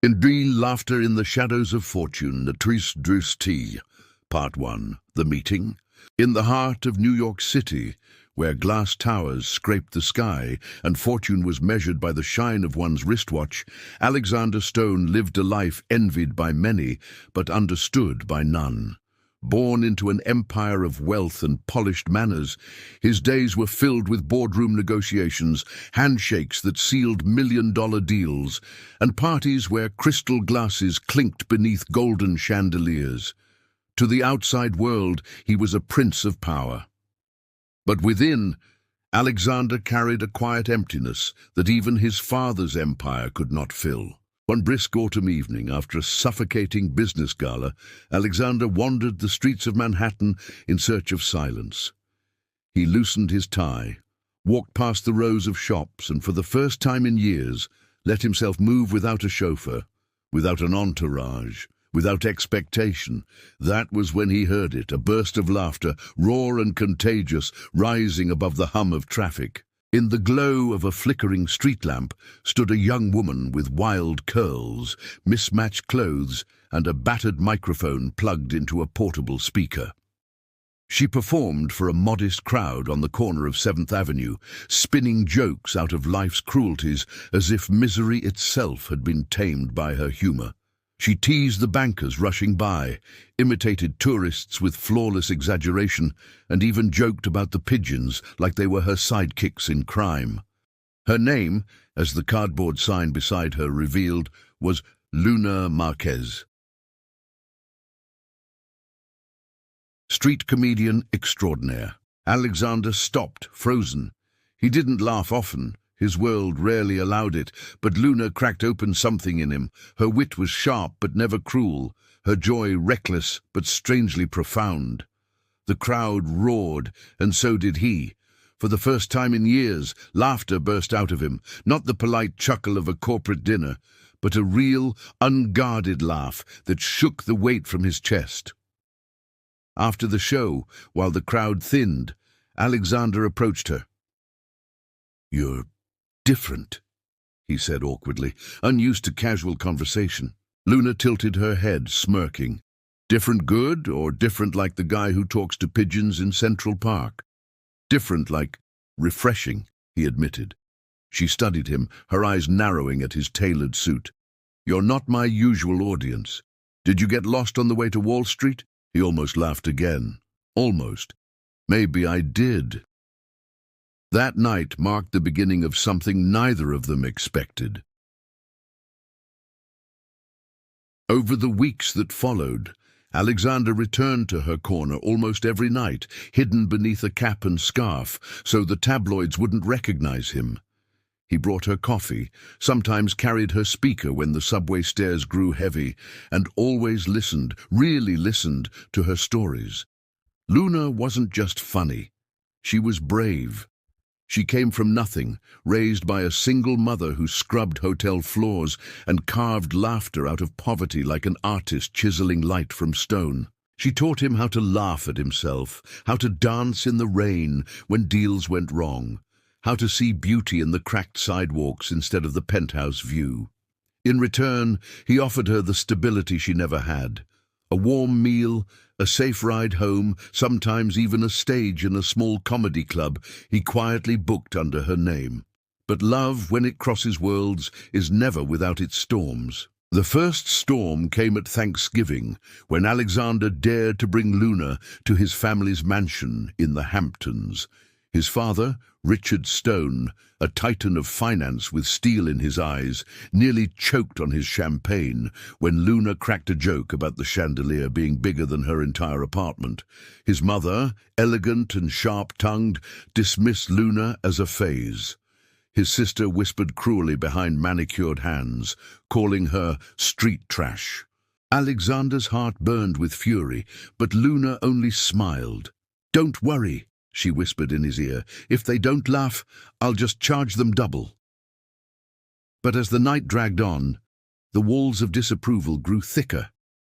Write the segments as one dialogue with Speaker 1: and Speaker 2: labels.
Speaker 1: In Real Laughter in the Shadows of Fortune, the Tris Drus T. Part 1. The Meeting. In the heart of New York City, where glass towers scraped the sky and fortune was measured by the shine of one's wristwatch, Alexander Stone lived a life envied by many, but understood by none. Born into an empire of wealth and polished manners, his days were filled with boardroom negotiations, handshakes that sealed million-dollar deals, and parties where crystal glasses clinked beneath golden chandeliers. To the outside world, he was a prince of power. But within, Alexander carried a quiet emptiness that even his father's empire could not fill. One brisk autumn evening, after a suffocating business gala, Alexander wandered the streets of Manhattan in search of silence. He loosened his tie, walked past the rows of shops, and for the first time in years, let himself move without a chauffeur, without an entourage, without expectation. That was when he heard it, a burst of laughter, raw and contagious, rising above the hum of traffic. In the glow of a flickering street lamp stood a young woman with wild curls, mismatched clothes, and a battered microphone plugged into a portable speaker. She performed for a modest crowd on the corner of 7th Avenue, spinning jokes out of life's cruelties as if misery itself had been tamed by her humor. She teased the bankers rushing by, imitated tourists with flawless exaggeration, and even joked about the pigeons like they were her sidekicks in crime. Her name, as the cardboard sign beside her revealed, was Luna Marquez. Street comedian extraordinaire. Alexander stopped, frozen. He didn't laugh often. His world rarely allowed it, but Luna cracked open something in him. Her wit was sharp but never cruel, her joy reckless but strangely profound. The crowd roared, and so did he. For the first time in years, laughter burst out of him, not the polite chuckle of a corporate dinner, but a real, unguarded laugh that shook the weight from his chest. After the show, while the crowd thinned, Alexander approached her. "You're different," he said awkwardly, unused to casual conversation. Luna tilted her head, smirking. "Different good, or different like the guy who talks to pigeons in Central Park?" "Different like refreshing," he admitted. She studied him, her eyes narrowing at his tailored suit. "You're not my usual audience. Did you get lost on the way to Wall Street?" He almost laughed again. "Almost. Maybe I did." That night marked the beginning of something neither of them expected. Over the weeks that followed, Alexander returned to her corner almost every night, hidden beneath a cap and scarf, so the tabloids wouldn't recognize him. He brought her coffee, sometimes carried her speaker when the subway stairs grew heavy, and always listened, really listened, to her stories. Luna wasn't just funny. She was brave. She came from nothing, raised by a single mother who scrubbed hotel floors and carved laughter out of poverty like an artist chiseling light from stone. She taught him how to laugh at himself, how to dance in the rain when deals went wrong, how to see beauty in the cracked sidewalks instead of the penthouse view. In return, he offered her the stability she never had. A warm meal, a safe ride home, sometimes even a stage in a small comedy club he quietly booked under her name. But love, when it crosses worlds, is never without its storms. The first storm came at Thanksgiving, when Alexander dared to bring Luna to his family's mansion in the Hamptons. His father, Richard Stone, a titan of finance with steel in his eyes, nearly choked on his champagne when Luna cracked a joke about the chandelier being bigger than her entire apartment. His mother, elegant and sharp-tongued, dismissed Luna as a phase. His sister whispered cruelly behind manicured hands, calling her street trash. Alexander's heart burned with fury, but Luna only smiled. "Don't worry," she whispered in his ear. "If they don't laugh, I'll just charge them double." But as the night dragged on, the walls of disapproval grew thicker.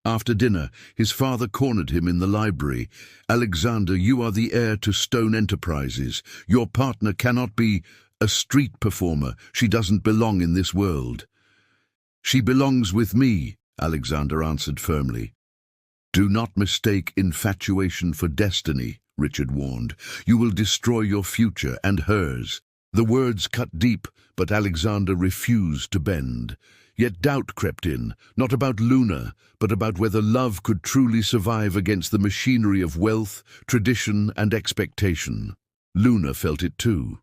Speaker 1: After dinner, his father cornered him in the library. "Alexander, you are the heir to Stone Enterprises. Your partner cannot be a street performer. She doesn't belong in this world." "She belongs with me," Alexander answered firmly. "Do not mistake infatuation for destiny," Richard warned. "You will destroy your future and hers." The words cut deep, but Alexander refused to bend. Yet doubt crept in, not about Luna, but about whether love could truly survive against the machinery of wealth, tradition, and expectation. Luna felt it too.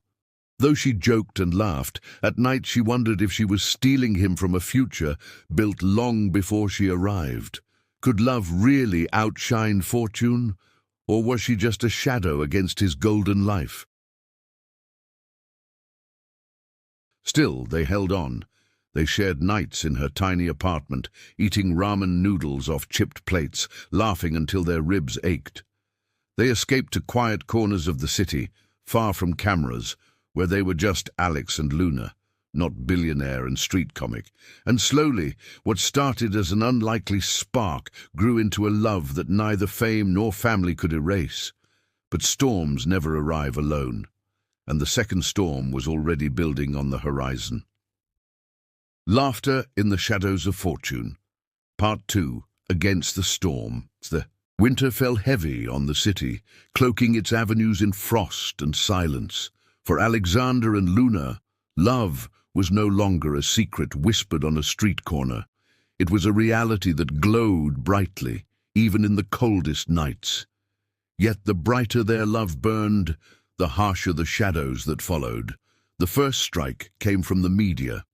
Speaker 1: Though she joked and laughed, at night she wondered if she was stealing him from a future built long before she arrived. Could love really outshine fortune, or was she just a shadow against his golden life? Still, they held on. They shared nights in her tiny apartment, eating ramen noodles off chipped plates, laughing until their ribs ached. They escaped to quiet corners of the city, far from cameras, where they were just Alex and Luna, not Billionaire and street comic. And slowly, what started as an unlikely spark grew into a love that neither fame nor family could erase. But storms never arrive alone, and the second storm was already building on the horizon. Laughter in the Shadows of Fortune. Part 2. Against the Storm. The winter fell heavy on the city, cloaking its avenues in frost and silence. For Alexander and Luna, love was no longer a secret whispered on a street corner. It was a reality that glowed brightly, even in the coldest nights. Yet the brighter their love burned, the harsher the shadows that followed. The first strike came from the media.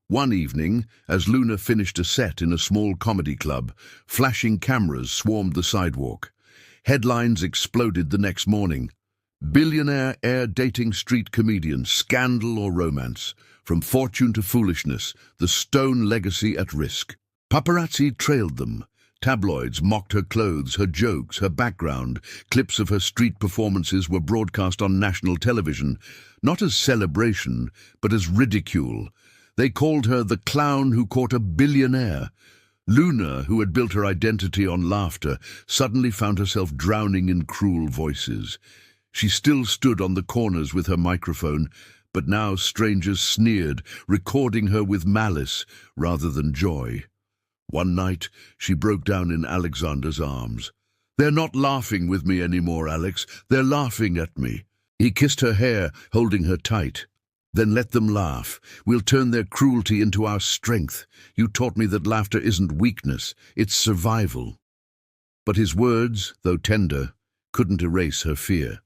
Speaker 1: One evening, as Luna finished a set in a small comedy club, flashing cameras swarmed the sidewalk. Headlines exploded the next morning. Billionaire air dating street comedian, scandal or romance. From fortune to foolishness, the Stone legacy at risk. Paparazzi trailed them. Tabloids mocked her clothes, her jokes, her background. Clips of her street performances were broadcast on national television, not as celebration, but as ridicule. They called her the clown who caught a billionaire. Luna, who had built her identity on laughter, suddenly found herself drowning in cruel voices. She still stood on the corners with her microphone, but now strangers sneered, recording her with malice rather than joy. One night, she broke down in Alexander's arms. "They're not laughing with me anymore, Alex. They're laughing at me." He kissed her hair, holding her tight. "Then let them laugh. We'll turn their cruelty into our strength. You taught me that laughter isn't weakness, it's survival." But his words, though tender, couldn't erase her fear.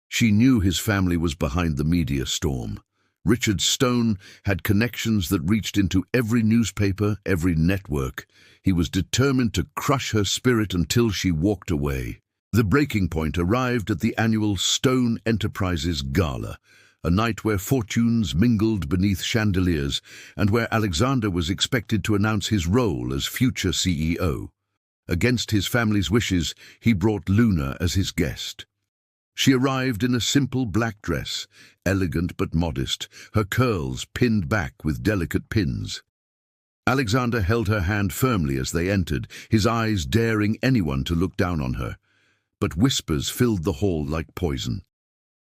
Speaker 1: She knew his family was behind the media storm. Richard Stone had connections that reached into every newspaper, every network. He was determined to crush her spirit until she walked away. The breaking point arrived at the annual Stone Enterprises Gala, a night where fortunes mingled beneath chandeliers and where Alexander was expected to announce his role as future CEO. Against his family's wishes, he brought Luna as his guest. She arrived in a simple black dress, elegant but modest, her curls pinned back with delicate pins. Alexander held her hand firmly as they entered, his eyes daring anyone to look down on her. But whispers filled the hall like poison.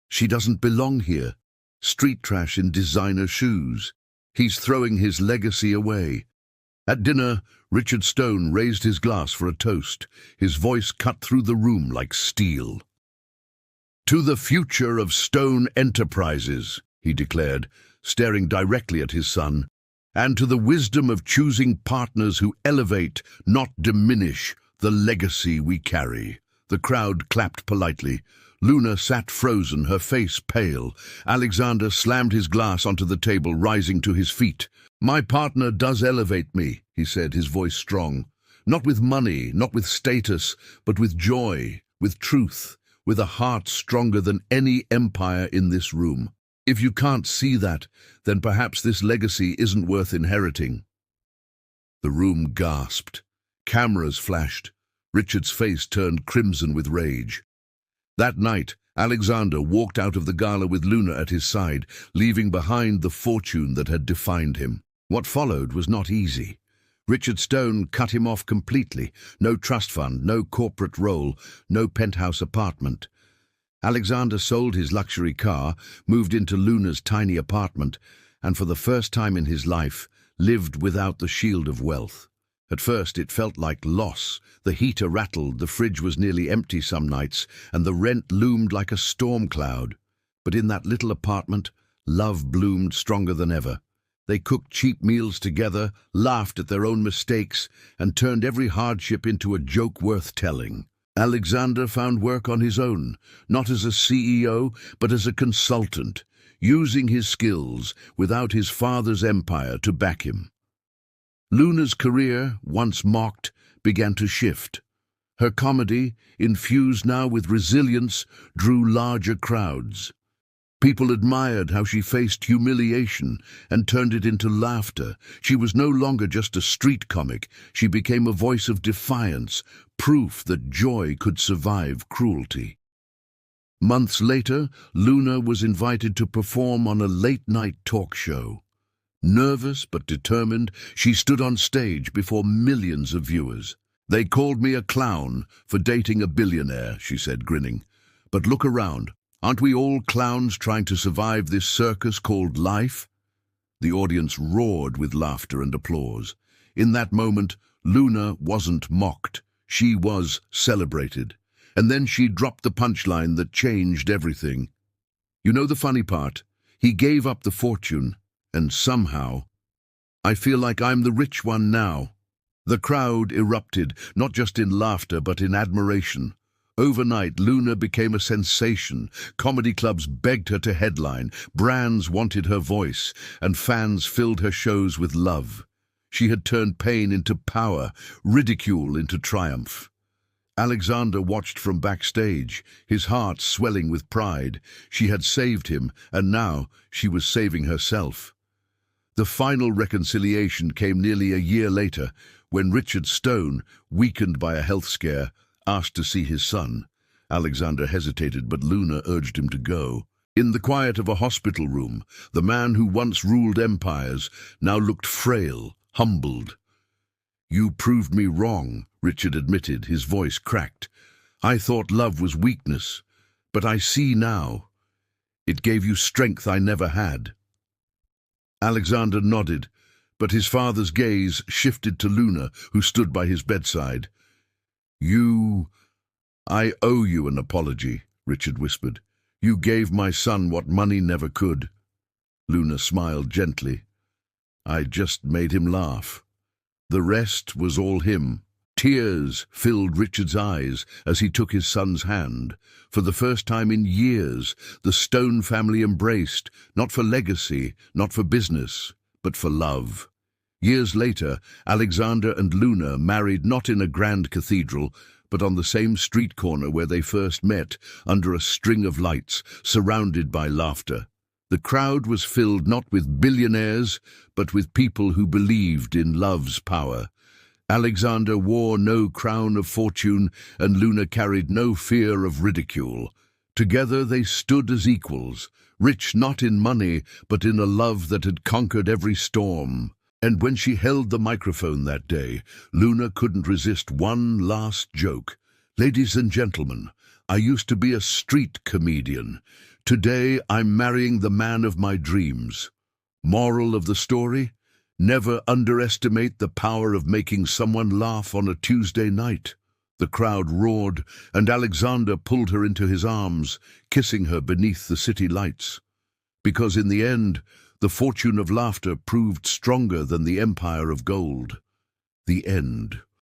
Speaker 1: "She doesn't belong here. Street trash in designer shoes. He's throwing his legacy away." At dinner, Richard Stone raised his glass for a toast, his voice cut through the room like steel. "To the future of Stone Enterprises," he declared, staring directly at his son, "and to the wisdom of choosing partners who elevate, not diminish, the legacy we carry." The crowd clapped politely. Luna sat frozen, her face pale. Alexander slammed his glass onto the table, rising to his feet. "My partner does elevate me," he said, his voice strong. "Not with money, not with status, but with joy, with truth, with a heart stronger than any empire in this room. If you can't see that, then perhaps this legacy isn't worth inheriting." The room gasped. Cameras flashed. Richard's face turned crimson with rage. That night, Alexander walked out of the gala with Luna at his side, leaving behind the fortune that had defined him. What followed was not easy. Richard Stone cut him off completely. No trust fund, no corporate role, no penthouse apartment. Alexander sold his luxury car, moved into Luna's tiny apartment, and for the first time in his life, lived without the shield of wealth. At first it felt like loss. The heater rattled, the fridge was nearly empty some nights, and the rent loomed like a storm cloud. But in that little apartment, love bloomed stronger than ever. They cooked cheap meals together, laughed at their own mistakes, and turned every hardship into a joke worth telling. Alexander found work on his own, not as a CEO, but as a consultant, using his skills without his father's empire to back him. Luna's career, once mocked, began to shift. Her comedy, infused now with resilience, drew larger crowds. People admired how she faced humiliation and turned it into laughter. She was no longer just a street comic. She became a voice of defiance, proof that joy could survive cruelty. Months later, Luna was invited to perform on a late-night talk show. Nervous but determined, she stood on stage before millions of viewers. "They called me a clown for dating a billionaire," she said, grinning. "But look around. Aren't we all clowns trying to survive this circus called life?" The audience roared with laughter and applause. In that moment, Luna wasn't mocked. She was celebrated. And then she dropped the punchline that changed everything. "You know the funny part? He gave up the fortune, and somehow, I feel like I'm the rich one now." The crowd erupted, not just in laughter but in admiration. Overnight, Luna became a sensation. Comedy clubs begged her to headline, brands wanted her voice, and fans filled her shows with love. She had turned pain into power, ridicule into triumph. Alexander watched from backstage, his heart swelling with pride. She had saved him, and now she was saving herself. The final reconciliation came nearly a year later, when Richard Stone, weakened by a health scare, asked to see his son. Alexander hesitated, but Luna urged him to go. In the quiet of a hospital room, the man who once ruled empires now looked frail, humbled. "You proved me wrong," Richard admitted, his voice cracked. "I thought love was weakness, but I see now. It gave you strength I never had." Alexander nodded, but his father's gaze shifted to Luna, who stood by his bedside. "I owe you an apology," Richard whispered. "You gave my son what money never could." Luna smiled gently. "I just made him laugh. The rest was all him." Tears filled Richard's eyes as he took his son's hand. For the first time in years, the Stone family embraced, not for legacy, not for business, but for love. Years later, Alexander and Luna married not in a grand cathedral, but on the same street corner where they first met, under a string of lights, surrounded by laughter. The crowd was filled not with billionaires, but with people who believed in love's power. Alexander wore no crown of fortune, and Luna carried no fear of ridicule. Together they stood as equals, rich not in money, but in a love that had conquered every storm. And when she held the microphone that day, Luna couldn't resist one last joke. "Ladies and gentlemen, I used to be a street comedian. Today I'm marrying the man of my dreams." Moral of the story? Never underestimate the power of making someone laugh on a Tuesday night. The crowd roared, and Alexander pulled her into his arms, kissing her beneath the city lights. Because in the end, the fortune of laughter proved stronger than the empire of gold. The end.